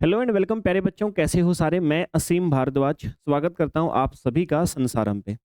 Hello and welcome प्यारे बच्चों, कैसे हो सारे। मैं असीम भारद्वाज स्वागत करता हूं आप सभी का संसारम पे।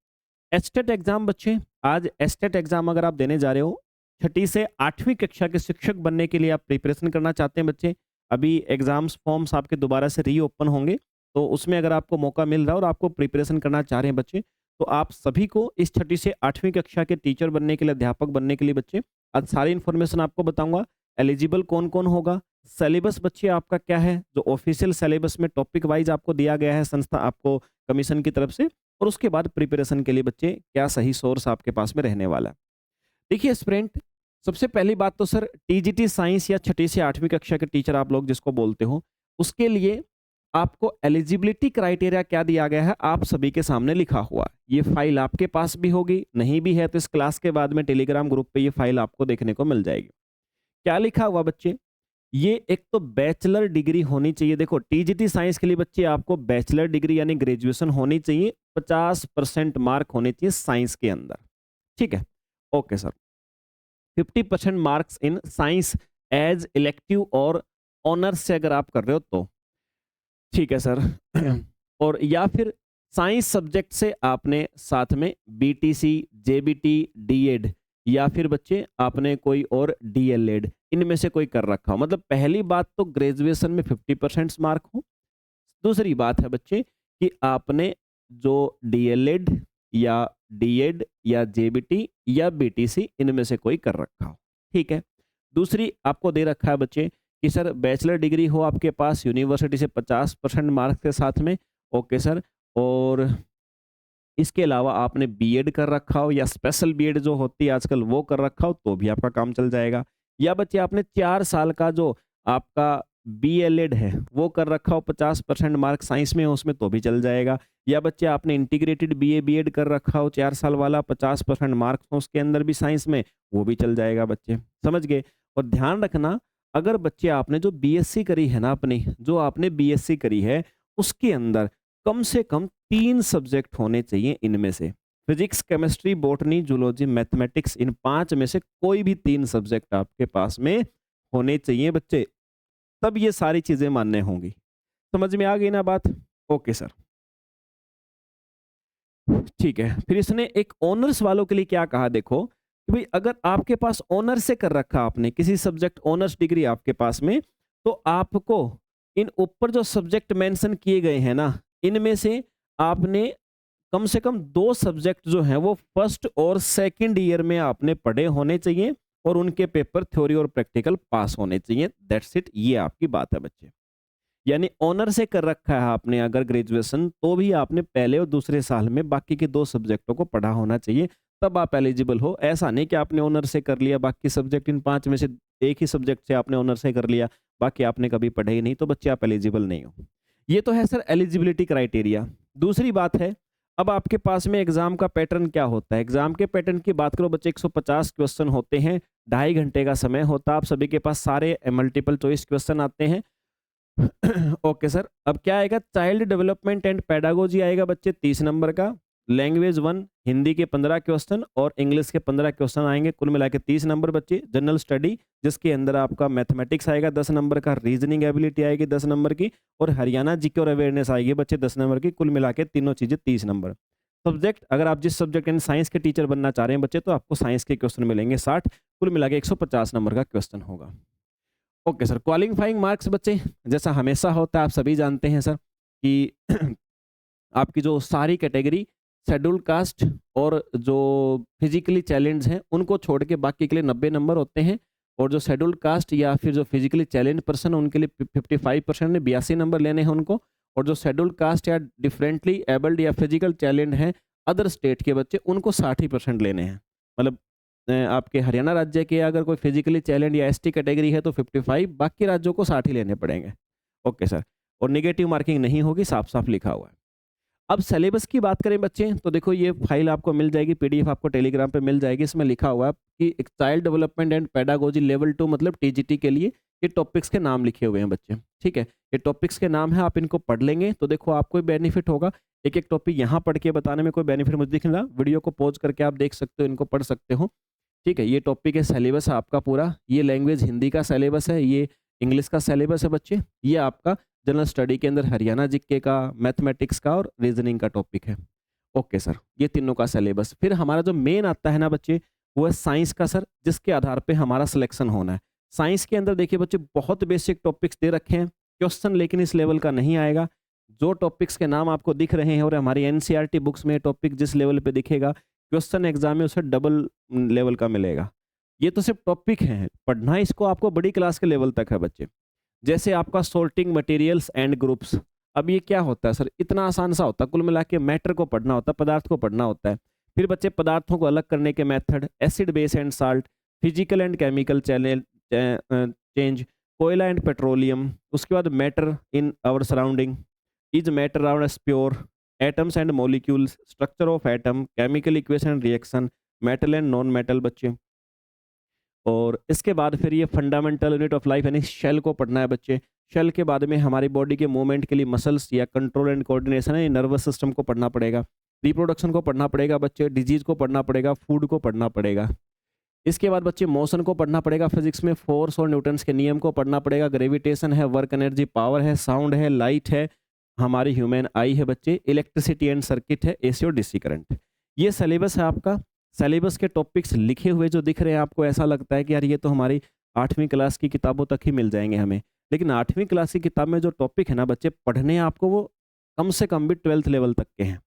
एस्टेट एग्जाम बच्चे, आज एस्टेट एग्जाम अगर आप देने जा रहे हो, छठी से 8वीं कक्षा के शिक्षक बनने के लिए आप प्रिपरेशन करना चाहते हैं बच्चे। अभी एग्जाम्स फॉर्म्स आपके दोबारा से रीओपन होंगे, तो उसमें अगर आपको मौका मिल रहा है और आपको प्रिपरेशन करना चाह रहे हैं बच्चे, तो आप सभी को इस छठी से 8वीं कक्षा के टीचर बनने के लिए, अध्यापक बनने के लिए बच्चे, आज सारी इन्फॉर्मेशन आपको बताऊंगा। एलिजिबल कौन कौन होगा, सिलेबस बच्चे आपका क्या है, जो ऑफिशियल सिलेबस में टॉपिक वाइज आपको दिया गया है संस्था आपको कमीशन की तरफ से, और उसके बाद प्रिपरेशन के लिए बच्चे क्या सही सोर्स आपके पास में रहने वाला है। देखिए स्टूडेंट, सबसे पहली बात तो सर, टीजीटी साइंस या छठी से 8वीं कक्षा के टीचर आप लोग जिसको बोलते हो, उसके लिए आपको एलिजिबिलिटी क्राइटेरिया क्या दिया गया है आप सभी के सामने लिखा हुआ है। ये फाइल आपके पास भी होगी, नहीं भी है तो इस क्लास के बाद में टेलीग्राम ग्रुप पे ये फाइल आपको देखने को मिल जाएगी। क्या लिखा हुआ बच्चे, ये एक तो बैचलर डिग्री होनी चाहिए। देखो टीजीटी साइंस के लिए बच्चे आपको बैचलर डिग्री यानी ग्रेजुएशन होनी चाहिए, 50% मार्क होने चाहिए साइंस के अंदर। ठीक है, okay sir. 50% marks in science as elective और ऑनर्स से अगर आप कर रहे हो तो ठीक है सर। और या फिर साइंस सब्जेक्ट से आपने साथ में बीटीसी, जेबीटी, डीएड या फिर बच्चे आपने कोई और डीएलएड, इनमें से कोई कर रखा हो। मतलब पहली बात तो ग्रेजुएशन में 50% मार्क हो। दूसरी बात है बच्चे कि आपने जो डीएलएड या डीएड या जेबीटी या बीटीसी इनमें से कोई कर रखा हो। ठीक है, दूसरी आपको दे रखा है बच्चे कि सर बैचलर डिग्री हो आपके पास यूनिवर्सिटी से 50% मार्क्स के साथ में। ओके सर, और इसके अलावा आपने बीएड कर रखा हो या स्पेशल बीएड जो होती है आजकल वो कर रखा हो तो भी आपका काम चल जाएगा। या बच्चे आपने 4 साल का जो आपका बीएलएड है वो कर रखा हो, 50% मार्क साइंस में हो उसमें तो भी चल जाएगा। या बच्चे आपने इंटीग्रेटेड बीए बीएड कर रखा हो 4 साल वाला, 50% मार्क्स हो उसके अंदर भी साइंस में, वो भी चल जाएगा बच्चे। समझ गए। और ध्यान रखना, अगर बच्चे आपने जो बीएससी करी है ना, अपनी जो आपने बीएससी करी है उसके अंदर कम से कम 3 सब्जेक्ट होने चाहिए। इनमें से physics, chemistry, botany, zoology, mathematics, इन 5 में से कोई भी 3 सब्जेक्ट आपके पास में होने चाहिए बच्चे, तब ये सारी चीजें मान्य होंगी। समझ में आ गई ना बात। ओके सर, ठीक है। फिर इसने एक ऑनर्स वालों के लिए क्या कहा, देखो कि भाई अगर आपके पास ऑनर्स से कर रखा आपने किसी सब्जेक्ट ऑनर्स डिग्री आपके पास में, तो आपको इन ऊपर जो सब्जेक्ट मेंशन किए गए हैं ना, इनमें से आपने कम से कम 2 सब्जेक्ट जो हैं वो फर्स्ट और सेकंड ईयर में आपने पढ़े होने चाहिए, और उनके पेपर थ्योरी और प्रैक्टिकल पास होने चाहिए। दैट्स इट, ये आपकी बात है बच्चे। यानी ऑनर से कर रखा है आपने अगर ग्रेजुएशन, तो भी आपने पहले और दूसरे साल में बाकी के 2 सब्जेक्टों को पढ़ा होना चाहिए, तब आप एलिजिबल हो। ऐसा नहीं कि आपने ऑनर से कर लिया, बाकी सब्जेक्ट इन 5 में से एक ही सब्जेक्ट से आपने ऑनर से कर लिया, बाकी आपने कभी पढ़े ही नहीं, तो बच्चे आप एलिजिबल नहीं हो। ये तो है सर एलिजिबिलिटी क्राइटेरिया। दूसरी बात है, अब आपके पास में एग्जाम का पैटर्न क्या होता है। एग्जाम के पैटर्न की बात करो बच्चे, 150 क्वेश्चन होते हैं, 2.5 घंटे का समय होता है, आप सभी के पास सारे मल्टीपल चॉइस क्वेश्चन आते हैं। ओके सर, अब क्या आएगा, चाइल्ड डेवलपमेंट एंड पेडागोजी आएगा बच्चे 30 नंबर का, लैंग्वेज 1 हिंदी के 15 क्वेश्चन और इंग्लिश के 15 क्वेश्चन आएंगे, कुल मिला के 30 नंबर बच्चे। जनरल स्टडी जिसके अंदर आपका मैथमेटिक्स आएगा 10 नंबर का, रीजनिंग एबिलिटी आएगी 10 नंबर की, और हरियाणा जीके और अवेयरनेस आएगी बच्चे 10 नंबर की, कुल मिला के तीनों चीजें 30 नंबर। सब्जेक्ट, अगर आप जिस सब्जेक्ट यानी साइंस के टीचर बनना चाह रहे हैं बच्चे, तो आपको साइंस के क्वेश्चन मिलेंगे 60, कुल मिला के 150 नंबर का क्वेश्चन होगा। ओके सर, क्वालिफाइंग मार्क्स बच्चे जैसा हमेशा होता है, आप सभी जानते हैं सर कि आपकी जो सारी कैटेगरी शेड्यूल कास्ट और जो फिजिकली चैलेंज हैं उनको छोड़ के बाकी के लिए 90 नंबर होते हैं, और जो शेड्यूल कास्ट या फिर जो फिजिकली चैलेंज पर्सन उनके लिए 55% ने 82 नंबर लेने हैं उनको, और जो शेड्यूल कास्ट या डिफरेंटली एबल्ड या फिजिकल चैलेंज हैं अदर स्टेट के बच्चे, उनको 60% लेने हैं। मतलब आपके हरियाणा राज्य के अगर कोई फिजिकली चैलेंज या एसटी कैटेगरी है तो 55, बाकी राज्यों को 60 ही लेने पड़ेंगे। ओके सर, और नेगेटिव मार्किंग नहीं होगी, साफ साफ लिखा हुआ है। अब सिलेबस की बात करें बच्चे, तो देखो ये फाइल आपको मिल जाएगी, पीडीएफ आपको टेलीग्राम पे मिल जाएगी, इसमें लिखा हुआ है कि एक child development and pedagogy level 2 मतलब टीजीटी के लिए ये टॉपिक्स के नाम लिखे हुए हैं बच्चे। ठीक है, ये टॉपिक्स के नाम है, आप इनको पढ़ लेंगे तो देखो आपको बेनिफिट होगा। एक एक टॉपिक यहाँ पढ़ के बताने में कोई बेनिफिट मुझे दिख नहीं रहा, वीडियो को पॉज करके आप देख सकते हो, इनको पढ़ सकते हो। ठीक है, ये टॉपिक है, सिलेबस है आपका पूरा, ये लैंग्वेज हिंदी का सिलेबस है, ये इंग्लिश का सिलेबस है बच्चे, ये आपका जनरल स्टडी के अंदर हरियाणा जीके का, मैथमेटिक्स का और रीजनिंग का टॉपिक है। ओके सर, ये तीनों का सिलेबस। फिर हमारा जो मेन आता है ना बच्चे, वो है साइंस का सर, जिसके आधार पे हमारा सिलेक्शन होना है। साइंस के अंदर देखिए बच्चे बहुत बेसिक टॉपिक्स दे रखे हैं, क्वेश्चन लेकिन इस लेवल का नहीं आएगा। जो टॉपिक्स के नाम आपको दिख रहे हैं और हमारी एनसीईआरटी बुक्स में टॉपिक जिस लेवल पे दिखेगा, क्वेश्चन एग्जाम में उसे डबल लेवल का मिलेगा। ये तो सिर्फ टॉपिक हैं, पढ़ना इसको आपको बड़ी क्लास के लेवल तक है बच्चे। जैसे आपका सॉर्टिंग मटेरियल्स एंड ग्रुप्स, अब ये क्या होता है सर, इतना आसान सा होता है, कुल मिला के मैटर को पढ़ना होता है, पदार्थ को पढ़ना होता है। फिर बच्चे पदार्थों को अलग करने के method, acid base and salt, physical and chemical change, कोयला एंड पेट्रोलियम, उसके बाद matter in our surrounding, is matter around us pure, atoms and molecules, structure of atom, chemical equation reaction, metal and non metal बच्चे। और इसके बाद फिर ये fundamental unit of life यानी शेल को पढ़ना है बच्चे। शेल के बाद में हमारी बॉडी के मूवमेंट के लिए मसल्स या कंट्रोल एंड कोऑर्डिनेशन है, नर्वस सिस्टम को पढ़ना पड़ेगा, रिप्रोडक्शन को पढ़ना पड़ेगा बच्चे, डिजीज को पढ़ना पड़ेगा, फूड को पढ़ना पड़ेगा। इसके बाद बच्चे मोशन को पढ़ना पड़ेगा, फिजिक्स में फोर्स और न्यूटन्स के नियम को पढ़ना पड़ेगा, ग्रेविटेशन है, वर्क एनर्जी पावर है, साउंड है, लाइट है, हमारी ह्यूमन आई है बच्चे, इलेक्ट्रिसिटी एंड सर्किट है, एसी और डीसी करंट। ये सिलेबस है आपका। सिलेबस के टॉपिक्स लिखे हुए जो दिख रहे हैं आपको, ऐसा लगता है कि यार ये तो हमारी 8वीं क्लास की किताबों तक ही मिल जाएंगे हमें, लेकिन 8वीं क्लास की किताब में जो टॉपिक है ना बच्चे पढ़ने आपको, वो कम से कम भी 12th लेवल तक के हैं।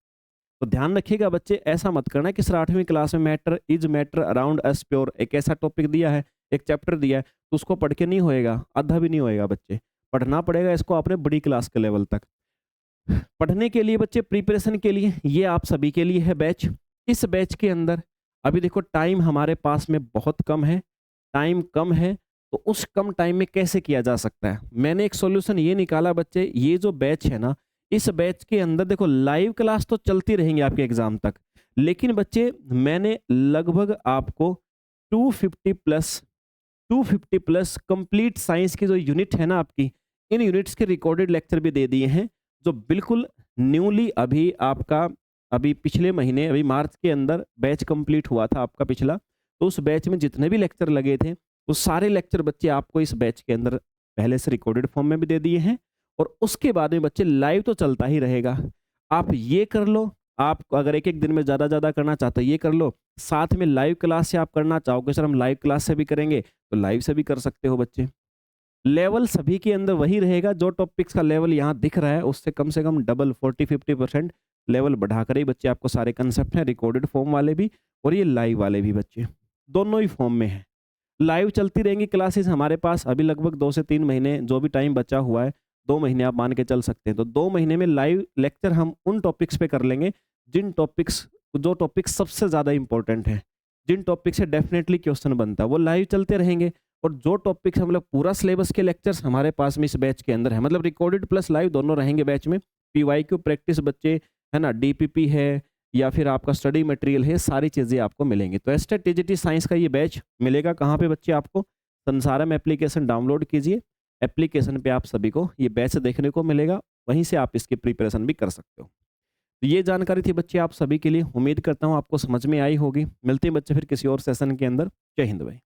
तो ध्यान रखिएगा बच्चे, ऐसा मत करना कि सर 8वीं क्लास में matter is matter around us pure एक ऐसा टॉपिक दिया है, एक चैप्टर दिया है, तो उसको पढ़ के नहीं होएगा, आधा भी नहीं होएगा बच्चे, पढ़ना पड़ेगा इसको आपने बड़ी क्लास के लेवल तक। पढ़ने के लिए बच्चे, प्रिपरेशन के लिए, ये आप सभी के लिए है बैच। इस बैच के अंदर अभी देखो टाइम हमारे पास में बहुत कम है, टाइम कम है, तो उस कम टाइम में कैसे किया जा सकता है, मैंने एक सॉल्यूशन ये निकाला बच्चे। ये जो बैच है ना, इस बैच के अंदर देखो लाइव क्लास तो चलती रहेंगी आपके एग्जाम तक, लेकिन बच्चे मैंने लगभग आपको 250 प्लस कंप्लीट साइंस की जो यूनिट है ना आपकी, इन यूनिट्स के रिकॉर्डेड लेक्चर भी दे दिए हैं, जो बिल्कुल न्यूली अभी आपका, अभी पिछले महीने, अभी मार्च के अंदर बैच कंप्लीट हुआ था आपका पिछला, तो उस बैच में जितने भी लेक्चर लगे थे, वो सारे लेक्चर बच्चे आपको इस बैच के अंदर पहले से रिकॉर्डेड फॉर्म में भी दे दिए हैं। और उसके बाद में बच्चे लाइव तो चलता ही रहेगा, आप ये कर लो। आप अगर एक एक दिन में ज़्यादा करना चाहते हो ये कर लो, साथ में लाइव क्लास से आप करना चाहोगे सर हम लाइव क्लास से भी करेंगे, तो लाइव से भी कर सकते हो बच्चे। लेवल सभी के अंदर वही रहेगा, जो टॉपिक्स का लेवल यहाँ दिख रहा है उससे कम से कम डबल 40-50% लेवल बढ़ाकर ही बच्चे आपको सारे कंसेप्ट हैं, रिकॉर्डेड फॉर्म वाले भी और ये लाइव वाले भी बच्चे, दोनों ही फॉर्म में है। लाइव चलती रहेंगी क्लासेस हमारे पास, अभी लगभग 2 से 3 महीने जो भी टाइम बचा हुआ है, 2 महीने आप मान के चल सकते हैं। तो 2 महीने में लाइव लेक्चर हम उन टॉपिक्स पे कर लेंगे जो टॉपिक्स सबसे ज़्यादा इंपॉर्टेंट है, जिन टॉपिक से डेफिनेटली क्वेश्चन बनता है, वो लाइव चलते रहेंगे। और जो टॉपिक्स मतलब पूरा सिलेबस के लेक्चर्स हमारे पास में इस बैच के अंदर है, मतलब रिकॉर्डेड प्लस लाइव दोनों रहेंगे बैच में। पीवाईक्यू प्रैक्टिस बच्चे है ना, डीपीपी है या फिर आपका स्टडी मटेरियल है, सारी चीज़ें आपको मिलेंगी। तो एस्टेट टीजीटी साइंस का ये बैच मिलेगा कहाँ पे बच्चे आपको, संसारम एप्लीकेशन डाउनलोड कीजिए, एप्लीकेशन पे आप सभी को ये बैच देखने को मिलेगा, वहीं से आप इसकी प्रिपरेशन भी कर सकते हो। तो ये जानकारी थी बच्चे आप सभी के लिए, उम्मीद करता हूँ आपको समझ में आई होगी। मिलते हैं बच्चे फिर किसी और सेशन के अंदर। जय हिंद भाई।